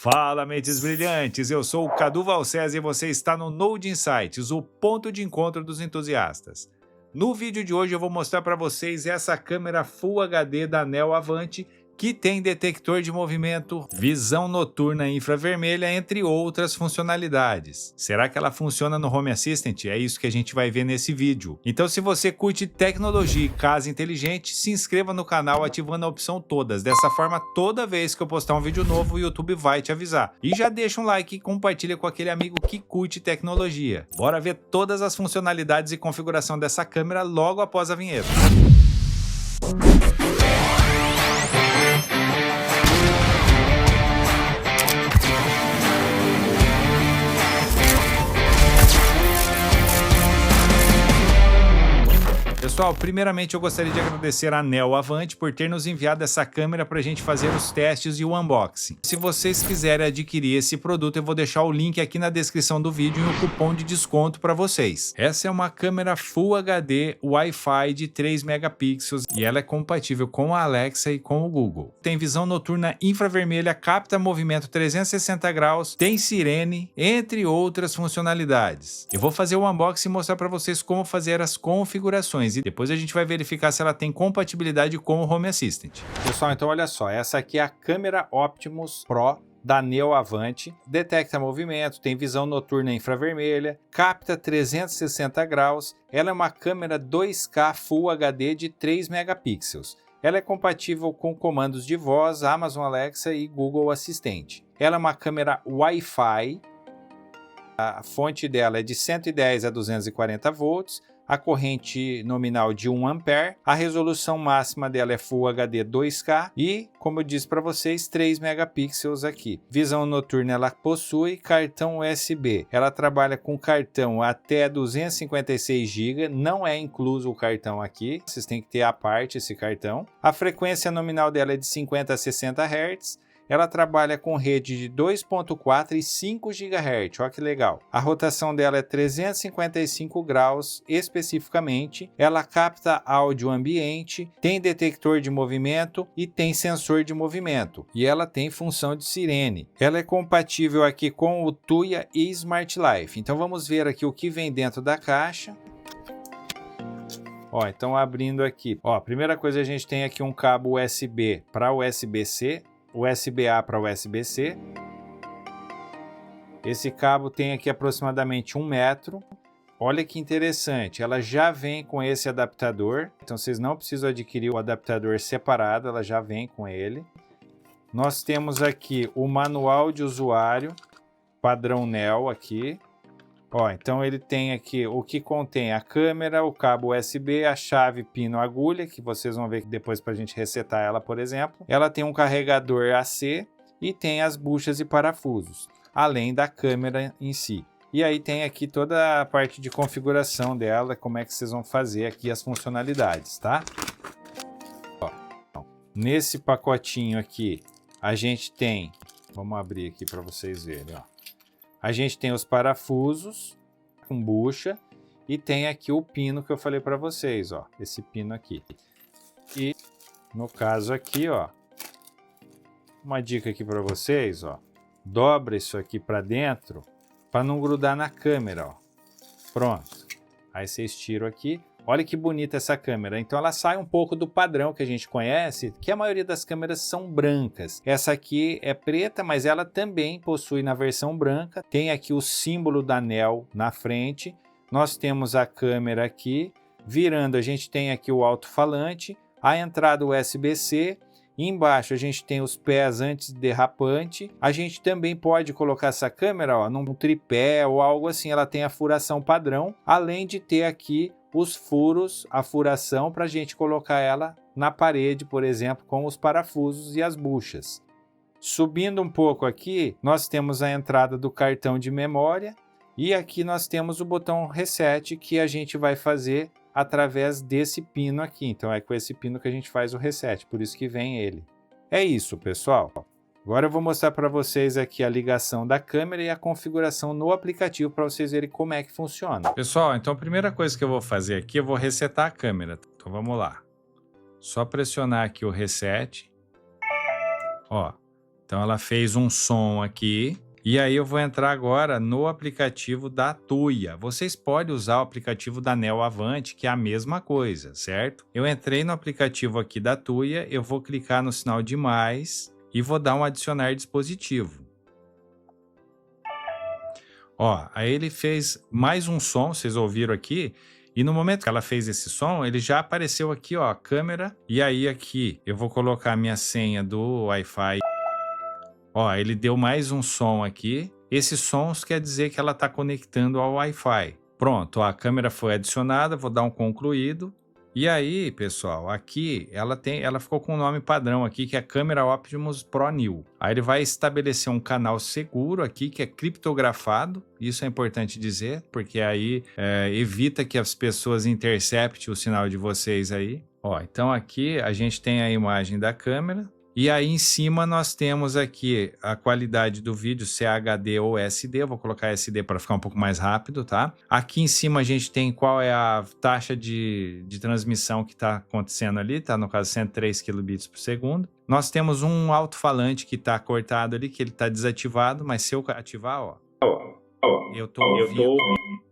Fala, mentes brilhantes! Eu sou o Cadu Valcésar e você está no Node Insights, o ponto de encontro dos entusiastas. No vídeo de hoje eu vou mostrar para vocês essa câmera Full HD da Neo Avante, que tem detector de movimento, visão noturna infravermelha, entre outras funcionalidades. Será que ela funciona no Home Assistant? É isso que a gente vai ver nesse vídeo. Então, se você curte tecnologia e casa inteligente, se inscreva no canal ativando a opção todas. Dessa forma, toda vez que eu postar um vídeo novo, o YouTube vai te avisar. E já deixa um like e compartilha com aquele amigo que curte tecnologia. Bora ver todas as funcionalidades e configuração dessa câmera logo após a vinheta. Pessoal, primeiramente eu gostaria de agradecer a Neo Avante por ter nos enviado essa câmera para a gente fazer os testes e o unboxing. Se vocês quiserem adquirir esse produto, eu vou deixar o link aqui na descrição do vídeo e um cupom de desconto para vocês. Essa é uma câmera Full HD Wi-Fi de 3 megapixels e ela é compatível com a Alexa e com o Google. Tem visão noturna infravermelha, capta movimento 360 graus, tem sirene, entre outras funcionalidades. Eu vou fazer o unboxing e mostrar para vocês como fazer as configurações e depois a gente vai verificar se ela tem compatibilidade com o Home Assistant. Pessoal, então olha só, essa aqui é a câmera Optimus Pro da Neo Avante, detecta movimento, tem visão noturna infravermelha, capta 360 graus, ela é uma câmera 2K Full HD de 3 megapixels. Ela é compatível com comandos de voz, Amazon Alexa e Google Assistente. Ela é uma câmera Wi-Fi, a fonte dela é de 110 a 240 volts, a corrente nominal de 1 ampere, a resolução máxima dela é Full HD 2K e, como eu disse para vocês, 3 megapixels aqui. Visão noturna ela possui cartão USB. Ela trabalha com cartão até 256 GB, não é incluso o cartão aqui, vocês têm que ter à parte esse cartão. A frequência nominal dela é de 50 a 60 Hz. Ela trabalha com rede de 2.4 e 5 GHz, olha que legal. A rotação dela é 355 graus especificamente. Ela capta áudio ambiente, tem detector de movimento e tem sensor de movimento. E ela tem função de sirene. Ela é compatível aqui com o Tuya e Smart Life. Então vamos ver aqui o que vem dentro da caixa. Ó, então abrindo aqui. Ó, a primeira coisa a gente tem aqui um cabo USB para USB-C. USB-A para USB-C. Esse cabo tem aqui aproximadamente 1 metro. Olha que interessante, ela já vem com esse adaptador, então vocês não precisam adquirir o adaptador separado, ela já vem com ele. Nós temos aqui o manual de usuário, padrão Neo aqui. Ó, então ele tem aqui o que contém a câmera, o cabo USB, a chave pino agulha, que vocês vão ver depois para a gente resetar ela, por exemplo. Ela tem um carregador AC e tem as buchas e parafusos, além da câmera em si. E aí tem aqui toda a parte de configuração dela, como é que vocês vão fazer aqui as funcionalidades, tá? Ó, nesse pacotinho aqui, a gente tem, vamos abrir aqui para vocês verem, ó. A gente tem os parafusos com bucha e tem aqui o pino que eu falei para vocês, ó, esse pino aqui. E no caso aqui, ó, uma dica aqui para vocês, ó, dobra isso aqui para dentro para não grudar na câmera, ó. Pronto. Aí vocês tiram aqui. Olha que bonita essa câmera. Então ela sai um pouco do padrão que a gente conhece, que a maioria das câmeras são brancas. Essa aqui é preta, mas ela também possui na versão branca. Tem aqui o símbolo da Neo na frente. Nós temos a câmera aqui. Virando, a gente tem aqui o alto-falante, a entrada USB-C. Embaixo a gente tem os pés antiderrapante. A gente também pode colocar essa câmera, ó, num tripé ou algo assim. Ela tem a furação padrão, além de ter aqui os furos, a furação para a gente colocar ela na parede, por exemplo, com os parafusos e as buchas. Subindo um pouco aqui, nós temos a entrada do cartão de memória e aqui nós temos o botão reset que a gente vai fazer através desse pino aqui. Então é com esse pino que a gente faz o reset, por isso que vem ele. É isso, pessoal. Agora eu vou mostrar para vocês aqui a ligação da câmera e a configuração no aplicativo para vocês verem como é que funciona. Pessoal, então a primeira coisa que eu vou fazer aqui, eu vou resetar a câmera. Então vamos lá. Só pressionar aqui o reset. Ó, Então ela fez um som aqui. E aí eu vou entrar agora no aplicativo da Tuya. Vocês podem usar o aplicativo da Neo Avante, que é a mesma coisa, certo? Eu entrei no aplicativo aqui da Tuya, eu vou clicar no sinal de mais e vou dar um adicionar dispositivo. Ó, aí ele fez mais um som, vocês ouviram aqui, e no momento que ela fez esse som, ele já apareceu aqui, ó, a câmera, e aí aqui eu vou colocar a minha senha do Wi-Fi. Ó, ele deu mais um som aqui. Esses sons quer dizer que ela está conectando ao Wi-Fi. Pronto, ó, a câmera foi adicionada, vou dar um concluído. E aí, pessoal, aqui ela ficou com o nome padrão aqui, que é câmera Optimus Pro New. Aí ele vai estabelecer um canal seguro aqui, que é criptografado. Isso é importante dizer, porque aí evita que as pessoas interceptem o sinal de vocês aí. Ó, então aqui a gente tem a imagem da câmera. E aí em cima nós temos aqui a qualidade do vídeo, se é HD ou SD. Eu vou colocar SD para ficar um pouco mais rápido, tá? Aqui em cima a gente tem qual é a taxa de transmissão que está acontecendo ali, tá? No caso 103 kbps por segundo. Nós temos um alto-falante que está cortado ali, que ele está desativado, mas se eu ativar, ó, eu tô ouvindo.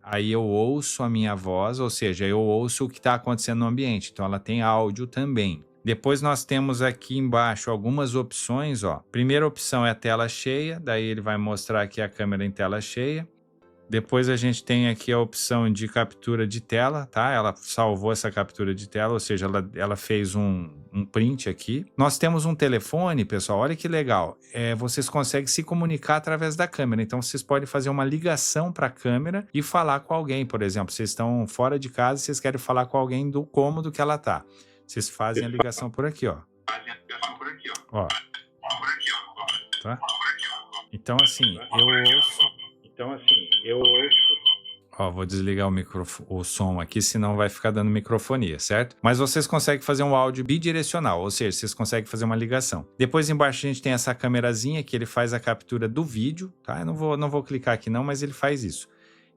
Aí eu ouço a minha voz, ou seja, eu ouço o que está acontecendo no ambiente. Então ela tem áudio também. Depois nós temos aqui embaixo algumas opções, ó. Primeira opção é a tela cheia, daí ele vai mostrar aqui a câmera em tela cheia. Depois a gente tem aqui a opção de captura de tela, tá? Ela salvou essa captura de tela, ou seja, ela fez um print aqui. Nós temos um telefone, pessoal, olha que legal. Vocês conseguem se comunicar através da câmera, então vocês podem fazer uma ligação para a câmera e falar com alguém, por exemplo. Vocês estão fora de casa e vocês querem falar com alguém do cômodo que ela tá. Vocês fazem a ligação por aqui, ó. Ó. Tá? Então assim, eu ouço. Ó, vou desligar o som aqui, senão vai ficar dando microfonia, certo? Mas vocês conseguem fazer um áudio bidirecional, ou seja, vocês conseguem fazer uma ligação. Depois embaixo a gente tem essa câmerazinha que ele faz a captura do vídeo, tá? Eu não vou clicar aqui não, mas ele faz isso.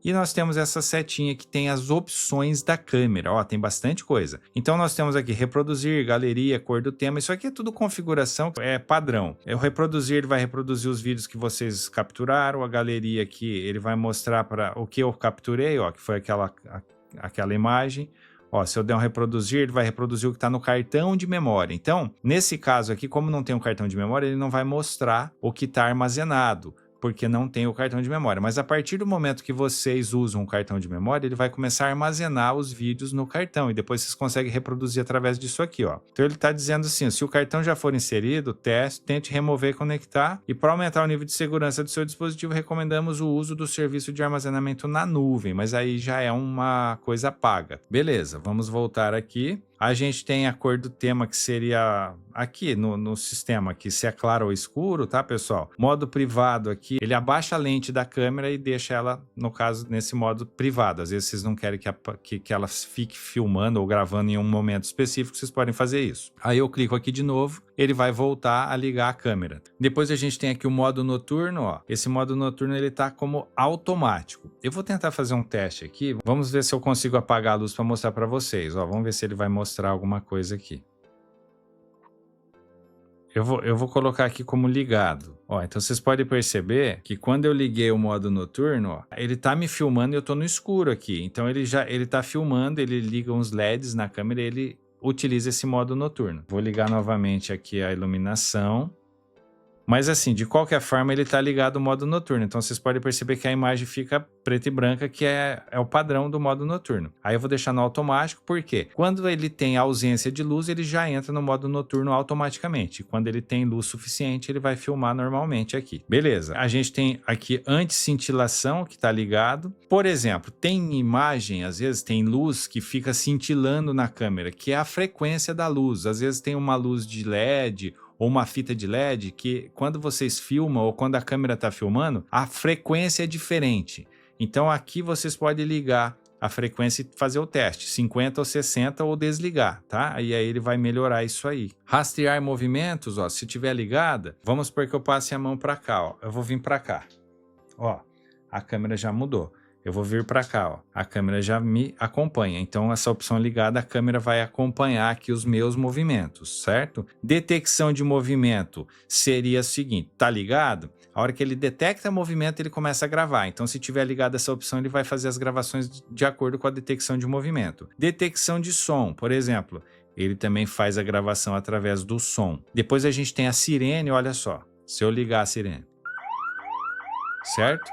E nós temos essa setinha que tem as opções da câmera, ó, tem bastante coisa. Então nós temos aqui reproduzir, galeria, cor do tema, isso aqui é tudo configuração, é padrão. O reproduzir, ele vai reproduzir os vídeos que vocês capturaram, a galeria aqui, ele vai mostrar para o que eu capturei, ó, que foi aquela imagem. Ó, se eu der um reproduzir, ele vai reproduzir o que está no cartão de memória. Então, nesse caso aqui, como não tem um cartão de memória, ele não vai mostrar o que está armazenado, porque não tem o cartão de memória. Mas a partir do momento que vocês usam um cartão de memória, ele vai começar a armazenar os vídeos no cartão e depois vocês conseguem reproduzir através disso aqui, ó. Então ele está dizendo assim, se o cartão já for inserido, tente remover e conectar, e para aumentar o nível de segurança do seu dispositivo, recomendamos o uso do serviço de armazenamento na nuvem, mas aí já é uma coisa paga. Beleza, vamos voltar aqui. A gente tem a cor do tema que seria aqui no sistema, aqui, se é claro ou escuro, tá, pessoal? Modo privado aqui, ele abaixa a lente da câmera e deixa ela, no caso, nesse modo privado. Às vezes vocês não querem que ela fique filmando ou gravando em um momento específico, vocês podem fazer isso. Aí eu clico aqui de novo, ele vai voltar a ligar a câmera. Depois a gente tem aqui o modo noturno, ó. Esse modo noturno, ele tá como automático. Eu vou tentar fazer um teste aqui, vamos ver se eu consigo apagar a luz para mostrar para vocês, ó. Vamos ver se ele vai mostrar alguma coisa aqui. Eu vou colocar aqui como ligado. Ó, então vocês podem perceber que quando eu liguei o modo noturno, ó, ele tá me filmando e eu tô no escuro aqui. Então ele tá filmando, ele liga uns LEDs na câmera e ele utiliza esse modo noturno. Vou ligar novamente aqui a iluminação. Mas assim, de qualquer forma, ele está ligado ao modo noturno. Então vocês podem perceber que a imagem fica preta e branca, que é o padrão do modo noturno. Aí eu vou deixar no automático, porque quando ele tem ausência de luz, ele já entra no modo noturno automaticamente. Quando ele tem luz suficiente, ele vai filmar normalmente aqui. Beleza. A gente tem aqui anti-cintilação, que está ligado. Por exemplo, tem imagem, às vezes tem luz que fica cintilando na câmera, que é a frequência da luz. Às vezes tem uma luz de LED ou uma fita de LED que quando vocês filmam ou quando a câmera está filmando, a frequência é diferente. Então aqui vocês podem ligar a frequência e fazer o teste, 50 ou 60 ou desligar, tá? E aí ele vai melhorar isso aí. Rastrear movimentos, ó, se tiver ligada, vamos supor que eu passe a mão para cá, ó. Eu vou vir para cá. Ó, a câmera já mudou. Eu vou vir para cá, ó. A câmera já me acompanha. Então, essa opção ligada, a câmera vai acompanhar aqui os meus movimentos, certo? Detecção de movimento seria o seguinte, tá ligado? A hora que ele detecta movimento, ele começa a gravar. Então, se tiver ligado essa opção, ele vai fazer as gravações de acordo com a detecção de movimento. Detecção de som, por exemplo, ele também faz a gravação através do som. Depois a gente tem a sirene, olha só. Se eu ligar a sirene, certo?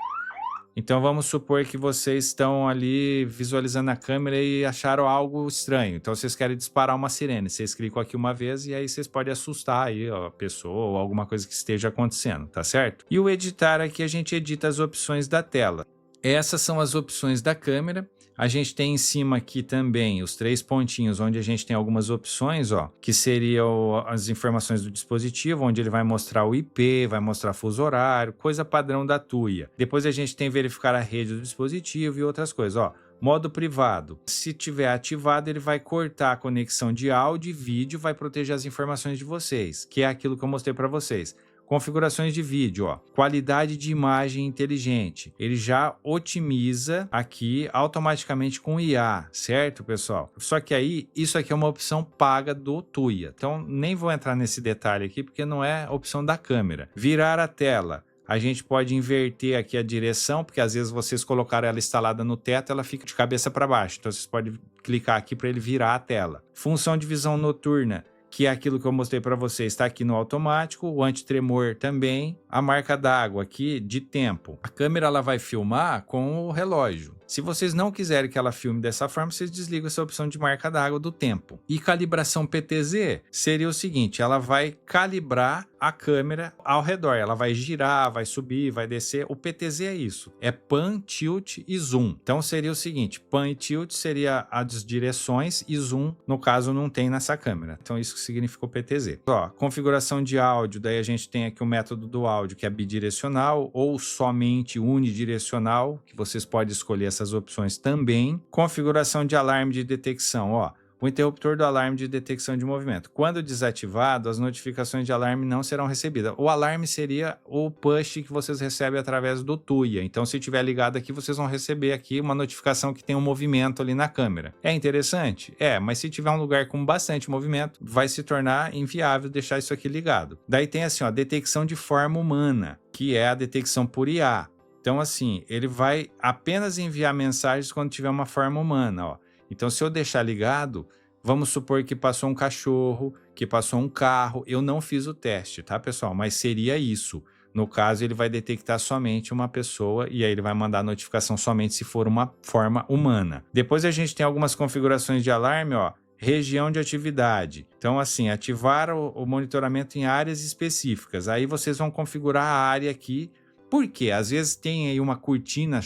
Então vamos supor que vocês estão ali visualizando a câmera e acharam algo estranho. Então vocês querem disparar uma sirene. Vocês clicam aqui uma vez e aí vocês podem assustar aí a pessoa ou alguma coisa que esteja acontecendo, tá certo? E o editar aqui a gente edita as opções da tela. Essas são as opções da câmera. A gente tem em cima aqui também os 3 pontinhos, onde a gente tem algumas opções, ó, que seriam as informações do dispositivo, onde ele vai mostrar o IP, vai mostrar fuso horário, coisa padrão da Tuya. Depois a gente tem verificar a rede do dispositivo e outras coisas, ó. Modo privado. Se tiver ativado, ele vai cortar a conexão de áudio e vídeo, vai proteger as informações de vocês, que é aquilo que eu mostrei para vocês. Configurações de vídeo, ó. Qualidade de imagem inteligente. Ele já otimiza aqui automaticamente com IA, certo, pessoal? Só que aí, isso aqui é uma opção paga do Tuya. Então, nem vou entrar nesse detalhe aqui, porque não é opção da câmera. Virar a tela. A gente pode inverter aqui a direção, porque às vezes vocês colocaram ela instalada no teto, ela fica de cabeça para baixo. Então, vocês podem clicar aqui para ele virar a tela. Função de visão noturna, que é aquilo que eu mostrei para vocês, está aqui no automático, o antitremor também, a marca d'água aqui de tempo. A câmera ela vai filmar com o relógio. Se vocês não quiserem que ela filme dessa forma, vocês desligam essa opção de marca d'água do tempo. E calibração PTZ seria o seguinte, ela vai calibrar a câmera ao redor, ela vai girar, vai subir, vai descer. O PTZ é isso, é pan, tilt e zoom. Então seria o seguinte, pan e tilt seria as direções e zoom, no caso, não tem nessa câmera. Então isso que significa o PTZ. Ó, configuração de áudio, daí a gente tem aqui o método do áudio, que é bidirecional ou somente unidirecional, que vocês podem escolher essas opções também. Configuração de alarme de detecção, ó. O interruptor do alarme de detecção de movimento. Quando desativado, as notificações de alarme não serão recebidas. O alarme seria o push que vocês recebem através do Tuya. Então, se tiver ligado aqui, vocês vão receber aqui uma notificação que tem um movimento ali na câmera. É interessante? É, mas se tiver um lugar com bastante movimento, vai se tornar inviável deixar isso aqui ligado. Daí tem assim, ó, detecção de forma humana, que é a detecção por IA. Então, assim, ele vai apenas enviar mensagens quando tiver uma forma humana, ó. Então, se eu deixar ligado, vamos supor que passou um cachorro, que passou um carro. Eu não fiz o teste, tá, pessoal? Mas seria isso. No caso, ele vai detectar somente uma pessoa e aí ele vai mandar a notificação somente se for uma forma humana. Depois a gente tem algumas configurações de alarme, ó. Região de atividade. Então, assim, ativar o monitoramento em áreas específicas. Aí vocês vão configurar a área aqui. Por quê? Às vezes tem aí uma cortina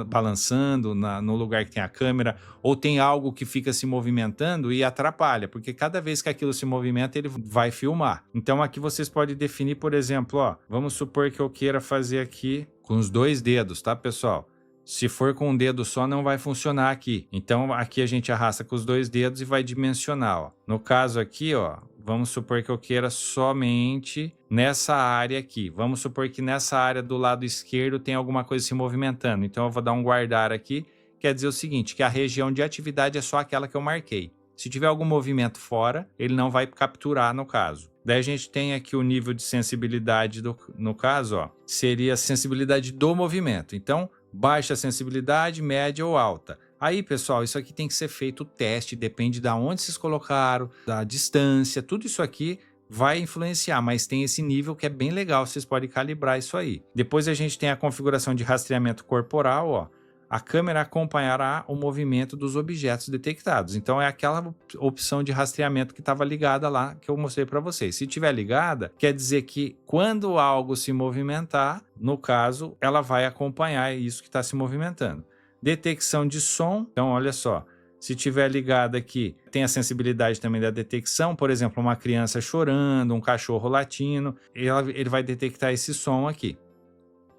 balançando no lugar que tem a câmera, ou tem algo que fica se movimentando e atrapalha, porque cada vez que aquilo se movimenta, ele vai filmar. Então aqui vocês podem definir, por exemplo, ó, vamos supor que eu queira fazer aqui com os 2 dedos, tá, pessoal? Se for com um dedo só, não vai funcionar aqui. Então aqui a gente arrasta com os 2 dedos e vai dimensionar, ó. No caso aqui, ó, vamos supor que eu queira somente nessa área aqui. Vamos supor que nessa área do lado esquerdo tem alguma coisa se movimentando. Então eu vou dar um guardar aqui. Quer dizer o seguinte, que a região de atividade é só aquela que eu marquei. Se tiver algum movimento fora, ele não vai capturar no caso. Daí a gente tem aqui o nível de sensibilidade, no caso, ó, seria a sensibilidade do movimento. Então, baixa sensibilidade, média ou alta. Aí, pessoal, isso aqui tem que ser feito o teste, depende de onde vocês colocaram, da distância, tudo isso aqui vai influenciar, mas tem esse nível que é bem legal, vocês podem calibrar isso aí. Depois a gente tem a configuração de rastreamento corporal, ó. A câmera acompanhará o movimento dos objetos detectados. Então é aquela opção de rastreamento que estava ligada lá, que eu mostrei para vocês. Se estiver ligada, quer dizer que quando algo se movimentar, no caso, ela vai acompanhar isso que está se movimentando. Detecção de som, então olha só, se estiver ligada aqui, tem a sensibilidade também da detecção, por exemplo, uma criança chorando, um cachorro latindo, ele vai detectar esse som aqui.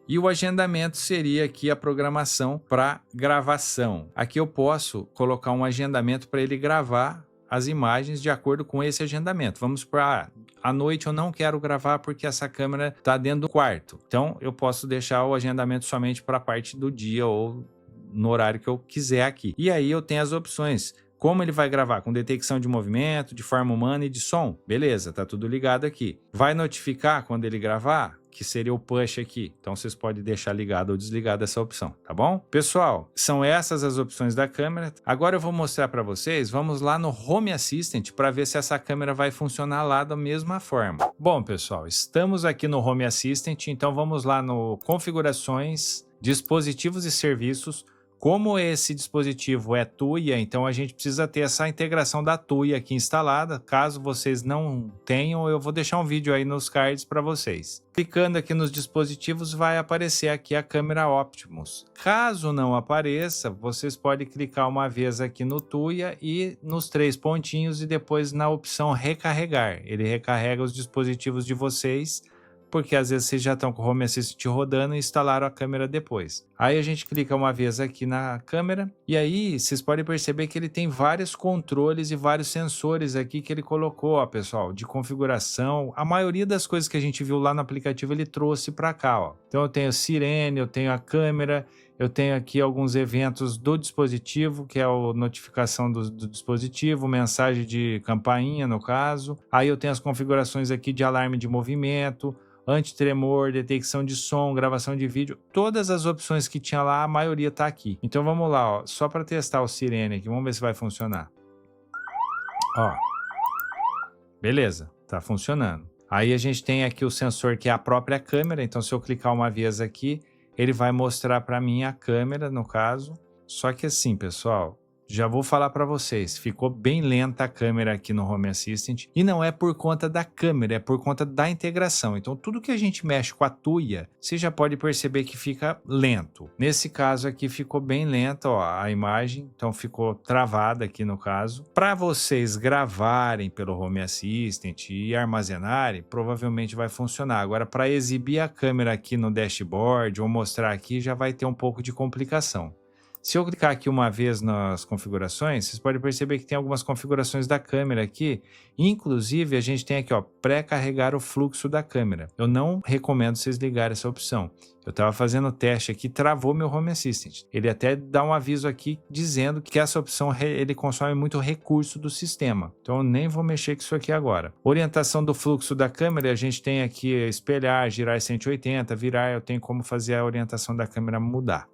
E o agendamento seria aqui a programação para gravação. Aqui eu posso colocar um agendamento para ele gravar as imagens de acordo com esse agendamento. Vamos para à noite eu não quero gravar porque essa câmera está dentro do quarto. Então eu posso deixar o agendamento somente para a parte do dia ou no horário que eu quiser aqui. E aí eu tenho as opções. Como ele vai gravar? Com detecção de movimento, de forma humana e de som. Beleza, tá tudo ligado aqui. Vai notificar quando ele gravar? Que seria o push aqui. Então vocês podem deixar ligado ou desligado essa opção, tá bom? Pessoal, são essas as opções da câmera. Agora eu vou mostrar para vocês, vamos lá no Home Assistant para ver se essa câmera vai funcionar lá da mesma forma. Bom, pessoal, estamos aqui no Home Assistant, então vamos lá no Configurações, Dispositivos e Serviços. Como esse dispositivo é Tuya, então a gente precisa ter essa integração da Tuya aqui instalada. Caso vocês não tenham, eu vou deixar um vídeo aí nos cards para vocês. Clicando aqui nos dispositivos, vai aparecer aqui a câmera Optimus. Caso não apareça, vocês podem clicar uma vez aqui no Tuya e nos 3 pontinhos e depois na opção recarregar. Ele recarrega os dispositivos de vocês, porque às vezes vocês já estão com o Home Assistant rodando e instalaram a câmera depois. Aí a gente clica uma vez aqui na câmera e aí vocês podem perceber que ele tem vários controles e vários sensores aqui que ele colocou, ó, pessoal, de configuração. A maioria das coisas que a gente viu lá no aplicativo ele trouxe para cá, ó. Então eu tenho sirene, eu tenho a câmera, eu tenho aqui alguns eventos do dispositivo, que é a notificação do dispositivo, mensagem de campainha no caso. Aí eu tenho as configurações aqui de alarme de movimento, anti-tremor, detecção de som, gravação de vídeo, todas as opções que tinha lá, a maioria está aqui. Então vamos lá, ó, só para testar o sirene aqui, vamos ver se vai funcionar. Ó, beleza, tá funcionando. Aí a gente tem aqui o sensor que é a própria câmera, então se eu clicar uma vez aqui, ele vai mostrar para mim a câmera, no caso. Só que assim, pessoal, já vou falar para vocês, ficou bem lenta a câmera aqui no Home Assistant e não é por conta da câmera, é por conta da integração. Então tudo que a gente mexe com a Tuya, você já pode perceber que fica lento. Nesse caso aqui ficou bem lenta, ó, a imagem, então ficou travada aqui no caso. Para vocês gravarem pelo Home Assistant e armazenarem, provavelmente vai funcionar. Agora para exibir a câmera aqui no dashboard ou mostrar aqui já vai ter um pouco de complicação. Se eu clicar aqui uma vez nas configurações, vocês podem perceber que tem algumas configurações da câmera aqui. Inclusive, a gente tem aqui, ó, pré-carregar o fluxo da câmera. Eu não recomendo vocês ligarem essa opção. Eu estava fazendo o teste aqui, travou meu Home Assistant. Ele até dá um aviso aqui dizendo que essa opção ele consome muito recurso do sistema. Então eu nem vou mexer com isso aqui agora. Orientação do fluxo da câmera, a gente tem aqui espelhar, girar 180, virar, eu tenho como fazer a orientação da câmera mudar.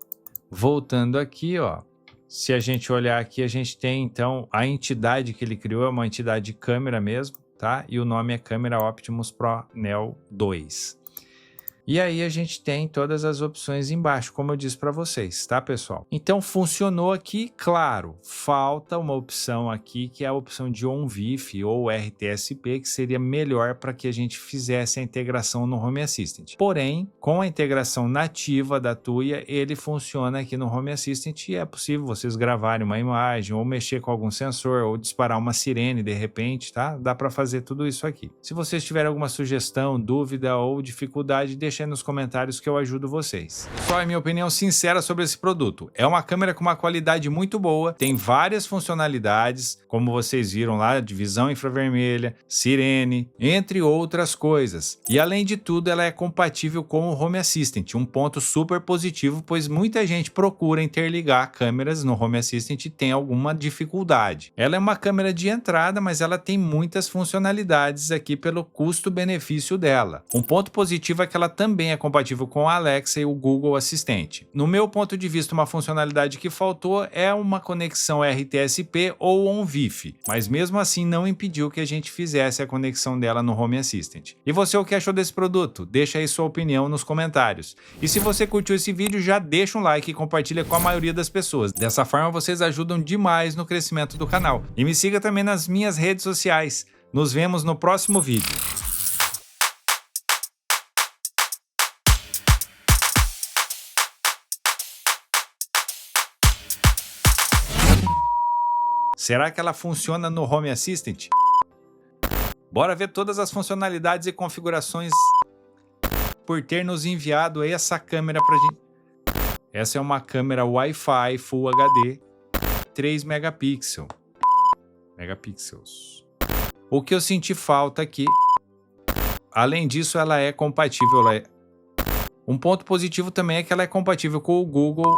Voltando aqui, ó, se a gente olhar aqui, a gente tem então a entidade que ele criou, é uma entidade de câmera mesmo, tá? E o nome é Câmera Optimus Pro Neo 2. E aí a gente tem todas as opções embaixo, como eu disse para vocês, tá, pessoal? Então funcionou aqui, claro, falta uma opção aqui que é a opção de OnVIF ou RTSP, que seria melhor para que a gente fizesse a integração no Home Assistant. Porém, com a integração nativa da Tuya, ele funciona aqui no Home Assistant e é possível vocês gravarem uma imagem ou mexer com algum sensor ou disparar uma sirene de repente, tá? Dá para fazer tudo isso aqui. Se vocês tiverem alguma sugestão, dúvida ou dificuldade, deixem aí nos comentários que eu ajudo vocês. Só a minha opinião sincera sobre esse produto. É uma câmera com uma qualidade muito boa, tem várias funcionalidades, como vocês viram lá, de visão infravermelha, sirene, entre outras coisas. E além de tudo, ela é compatível com o Home Assistant, um ponto super positivo, pois muita gente procura interligar câmeras no Home Assistant e tem alguma dificuldade. Ela é uma câmera de entrada, mas ela tem muitas funcionalidades aqui pelo custo-benefício dela. Um ponto positivo é que ela também é compatível com a Alexa e o Google Assistente. No meu ponto de vista, uma funcionalidade que faltou é uma conexão RTSP ou OnVIF, mas mesmo assim não impediu que a gente fizesse a conexão dela no Home Assistant. E você, o que achou desse produto? Deixa aí sua opinião nos comentários. E se você curtiu esse vídeo, já deixa um like e compartilha com a maioria das pessoas. Dessa forma, vocês ajudam demais no crescimento do canal. E me siga também nas minhas redes sociais. Nos vemos no próximo vídeo. Será que ela funciona no Home Assistant? Bora ver todas as funcionalidades e configurações por ter nos enviado essa câmera pra gente. Essa é uma câmera Wi-Fi Full HD 3 megapixels. O que eu senti falta aqui, além disso, ela é compatível. Um ponto positivo também é que ela é compatível com o Google